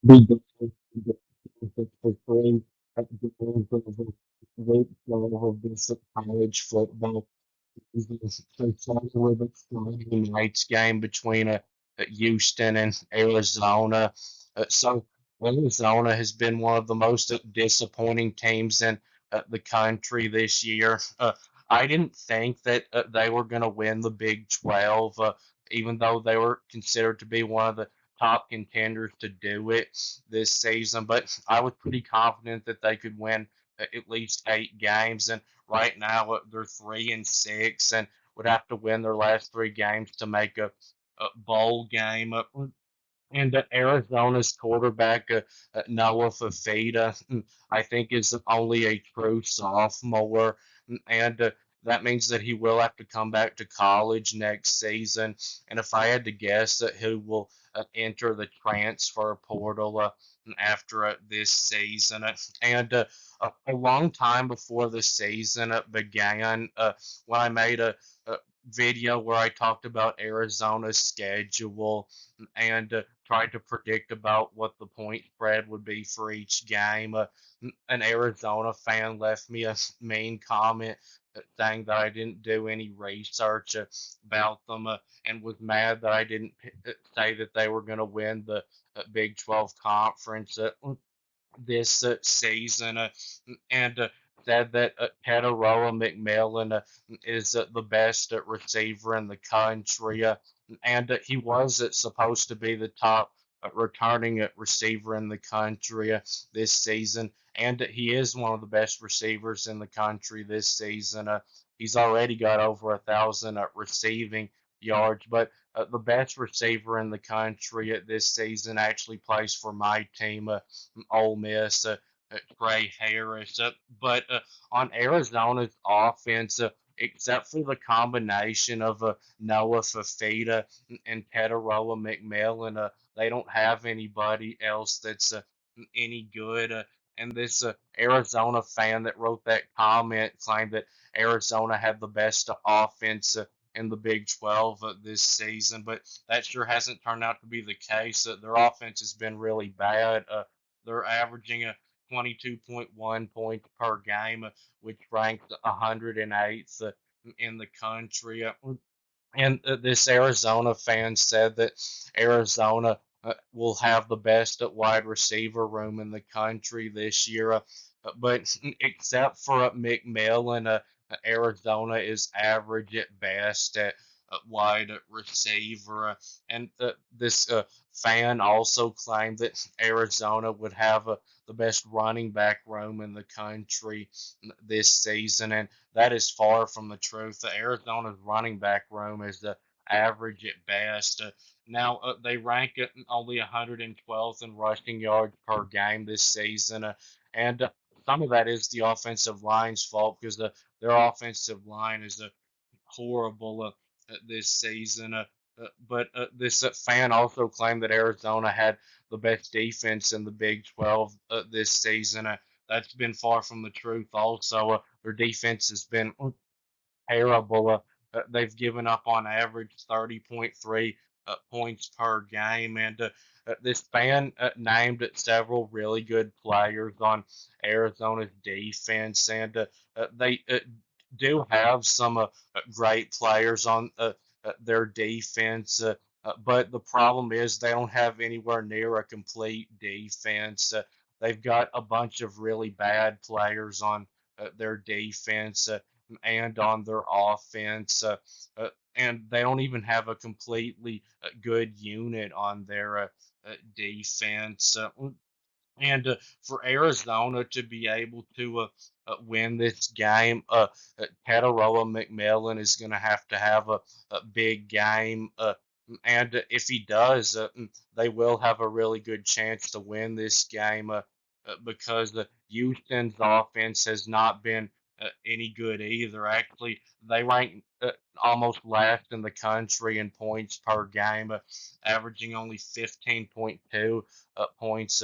Big for free at the games of the great level of this college football. So starting with a Friday night's game between Houston and Arizona. So Arizona has been one of the most disappointing teams in the country this year. I didn't think that they were going to win the Big 12, even though they were considered to be one of the top contenders to do it this season. But I was pretty confident that they could win at least 8 games. And right now, they're 3-6 and would have to win their last 3 games to make a bowl game. And Arizona's quarterback, Noah Fafita, I think is only a true sophomore. And that means that he will have to come back to college next season. And if I had to guess, who will enter the transfer portal after this season. And a long time before the season began, when I made a video where I talked about Arizona's schedule and tried to predict about what the point spread would be for each game. An Arizona fan left me a mean comment saying that I didn't do any research about them and was mad that I didn't say that they were going to win the Big 12 conference this season and said that Tataroa McMillan is the best receiver in the country. And he was supposed to be the top returning receiver in the country this season. And he is one of the best receivers in the country this season. He's already got over 1,000 receiving yards, but the best receiver in the country this season actually plays for my team, Ole Miss, Trey Harris. But on Arizona's offense, except for the combination of Noah Fafita and Tetaroa McMillan, they don't have anybody else that's any good. And this Arizona fan that wrote that comment claimed that Arizona had the best offense in the Big 12 this season, but that sure hasn't turned out to be the case. Their offense has been really bad. They're averaging a 22.1 points per game, which ranks 108th in the country. And this Arizona fan said that Arizona will have the best wide receiver room in the country this year. But except for McMillan, Arizona is average at best at wide receiver. And this fan also claimed that Arizona would have the best running back room in the country this season. And that is far from the truth. Arizona's running back room is the average at best. Now they rank at only 112th in rushing yards per game this season, and some of that is the offensive line's fault because their offensive line is horrible this season. But this fan also claimed that Arizona had the best defense in the Big 12 this season. That's been far from the truth. Also, their defense has been terrible. They've given up on average 30.3 points per game, and this fan named several really good players on Arizona's defense, and they do have some great players on their defense. But the problem is they don't have anywhere near a complete defense. They've got a bunch of really bad players on their defense and on their offense. And they don't even have a completely good unit on their defense. And for Arizona to be able to win this game, Tataroa McMillan is going to have a big game. And if he does, they will have a really good chance to win this game because the Houston's offense has not been any good either. Actually, they rank almost last in the country in points per game, averaging only 15.2 points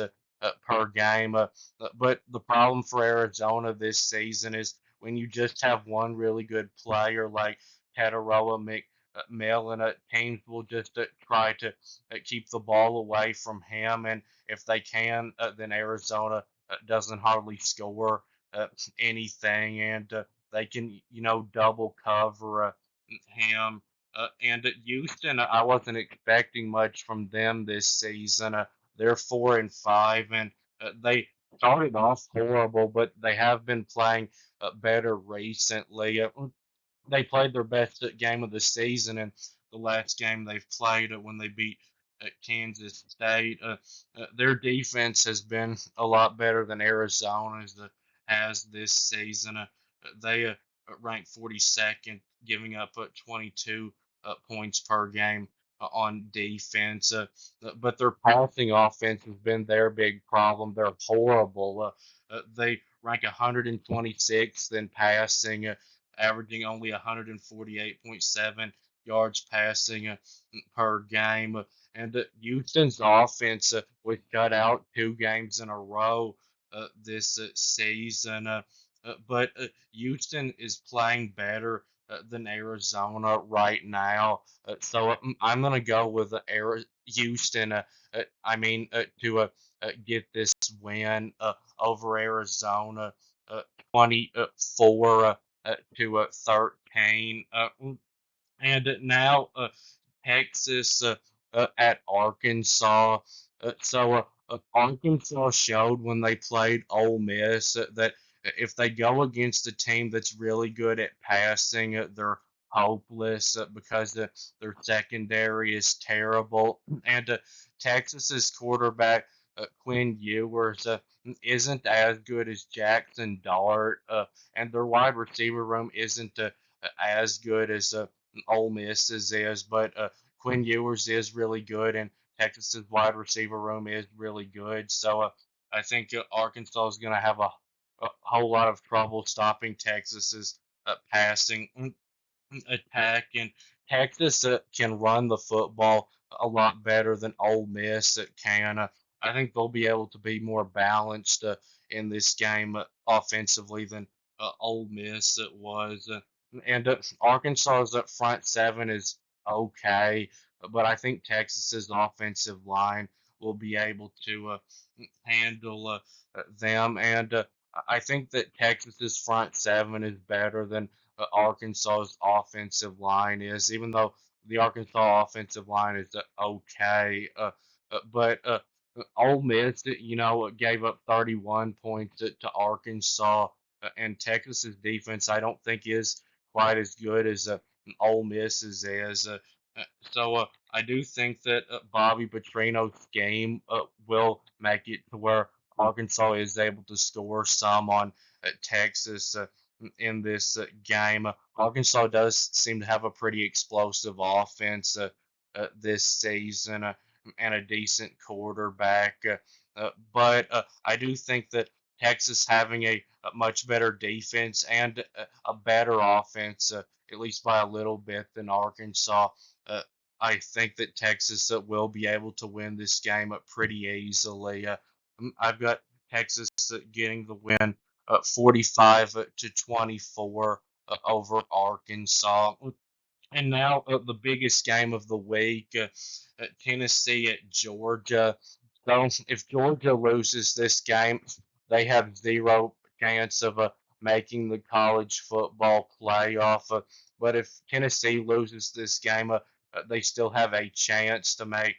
per game. But the problem for Arizona this season is when you just have one really good player like Tataroa Millen. Teams will just try to keep the ball away from him, and if they can, then Arizona doesn't hardly score anything, and they can, double cover him. And at Houston, I wasn't expecting much from them this season. They're 4-5, and they started off horrible, but they have been playing better recently. They played their best game of the season in the last game they've played when they beat Kansas State. Their defense has been a lot better than Arizona's has this season. They ranked 42nd, giving up 22 points per game on defense. But their passing offense has been their big problem. They're horrible. They rank 126th in passing, averaging only 148.7 yards passing per game. And Houston's offense was shut out 2 games in a row this season. But Houston is playing better than Arizona right now. So I'm going to go with Houston. To get this win over Arizona, 24-13. And now Texas at Arkansas. Arkansas showed when they played Ole Miss that if they go against a team that's really good at passing, they're hopeless because their secondary is terrible. And Texas's quarterback Quinn Ewers isn't as good as Jackson Dart, and their wide receiver room isn't as good as Ole Miss's is, but Quinn Ewers is really good, and Texas's wide receiver room is really good. So I think Arkansas is going to have a whole lot of trouble stopping Texas's passing attack, and Texas can run the football a lot better than Ole Miss can. I think they'll be able to be more balanced in this game offensively than Ole Miss it was. And Arkansas's front seven is okay, but I think Texas's offensive line will be able to handle them. And I think that Texas's front seven is better than Arkansas's offensive line is, even though the Arkansas offensive line is okay. But Ole Miss, gave up 31 points to Arkansas, and Texas's defense I don't think is quite as good as Ole Miss's is. I do think that Bobby Petrino's game will make it to where Arkansas is able to score some on Texas in this game. Arkansas does seem to have a pretty explosive offense this season and a decent quarterback. But I do think that Texas having a much better defense and a better offense, at least by a little bit, than Arkansas. Uh, I think that Texas will be able to win this game pretty easily. I've got Texas getting the win 45-24 over Arkansas. And now the biggest game of the week, Tennessee at Georgia. So if Georgia loses this game, they have zero chance of making the college football playoff. But if Tennessee loses this game, they still have a chance to make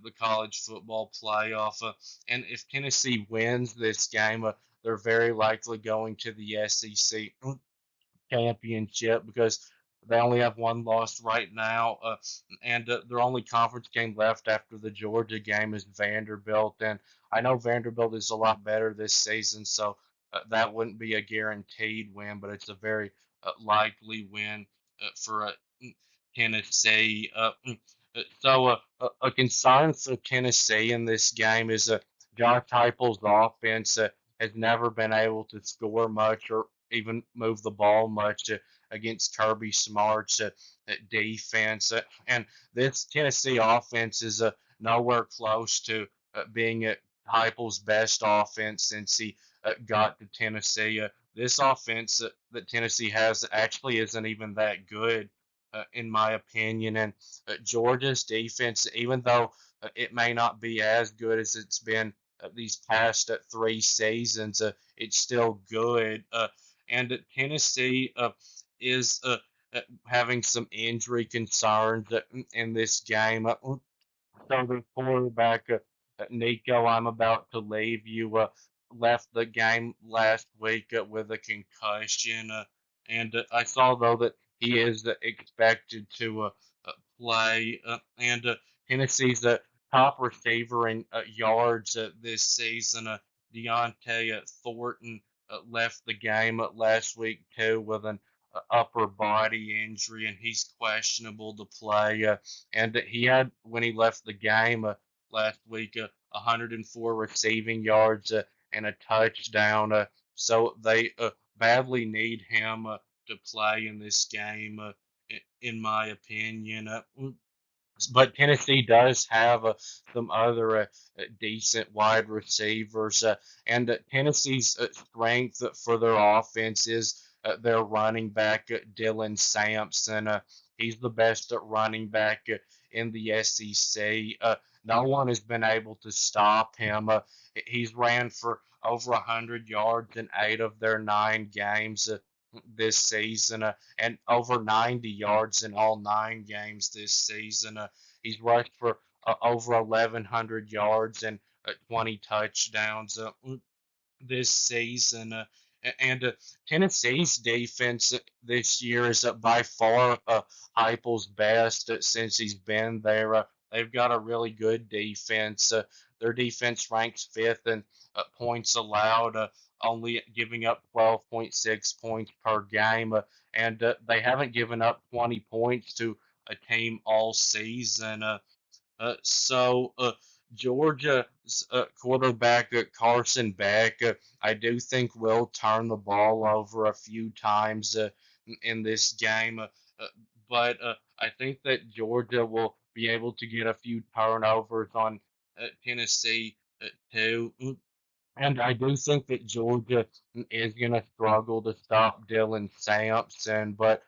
the college football playoff. And if Tennessee wins this game, they're very likely going to the SEC championship because they only have one loss right now, and their only conference game left after the Georgia game is Vanderbilt. And I know Vanderbilt is a lot better this season, so that wouldn't be a guaranteed win, but it's a very likely win for Tennessee. A concern for Tennessee in this game is Josh Heupel's offense has never been able to score much or even move the ball much against Kirby Smart's defense. And this Tennessee offense is nowhere close to being Heupel's best offense since he got to Tennessee. This offense that Tennessee has actually isn't even that good. in my opinion. And Georgia's defense, even though it may not be as good as it's been these past 3 seasons, it's still good. And Tennessee is having some injury concerns in this game. So the quarterback, Nico, I'm about to leave you, left the game last week with a concussion. And I saw, though, that he is expected to play. And Tennessee's top receiver in yards this season, Deontay Thornton, left the game last week, too, with an upper body injury, and he's questionable to play. And he had, when he left the game last week, 104 receiving yards and a touchdown. So they badly need him to play in this game, in my opinion. But Tennessee does have some other decent wide receivers, and Tennessee's strength for their offense is their running back Dylan Sampson. He's the best running back in the SEC. No one has been able to stop him. He's ran for over 100 yards in 8 of their 9 games this season, and over 90 yards in all 9 games this season. He's rushed for over 1,100 yards and 20 touchdowns this season. And Tennessee's defense this year is by far Heupel's best since he's been there. They've got a really good defense. Their defense ranks fifth in points allowed, only giving up 12.6 points per game. And they haven't given up 20 points to a team all season. So Georgia's quarterback Carson Beck, I do think will turn the ball over a few times in this game, but I think that Georgia will be able to get a few turnovers on Tennessee too. And I do think that Georgia is going to struggle to stop Dylan Sampson, but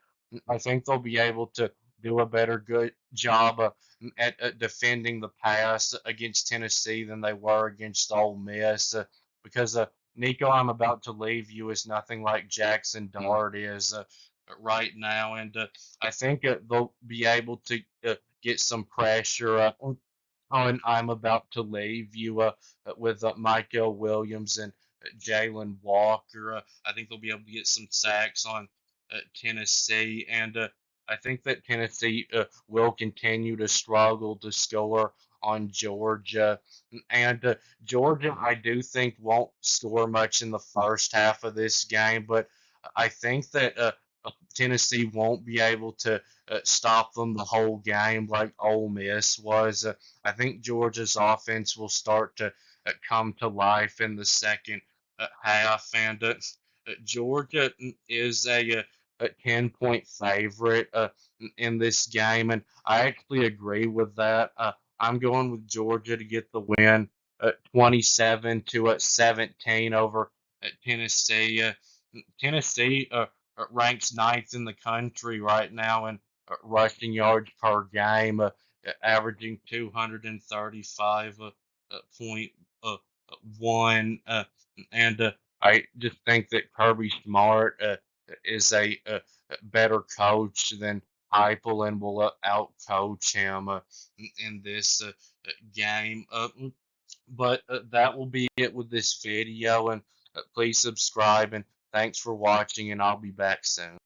I think they'll be able to do a better good job at defending the pass against Tennessee than they were against Ole Miss. Because Nico, I'm about to leave you is nothing like Jackson Dart is right now, and I think they'll be able to get some pressure on I'm about to leave you with Michael Williams and Jalen Walker. I think they'll be able to get some sacks on Tennessee, and I think that Tennessee will continue to struggle to score on Georgia. And Georgia, I do think, won't score much in the first half of this game, but I think that Tennessee won't be able to stop them the whole game like Ole Miss was. I think Georgia's offense will start to come to life in the second half, and Georgia is a 10-point favorite in this game, and I actually agree with that. I'm going with Georgia to get the win, 27 to 17 over Tennessee. Tennessee ranks ninth in the country right now in rushing yards per game, averaging 235.1. And I just think that Kirby Smart is a better coach than Heupel and will outcoach him in this game. But that will be it with this video, and please subscribe, and thanks for watching, and I'll be back soon.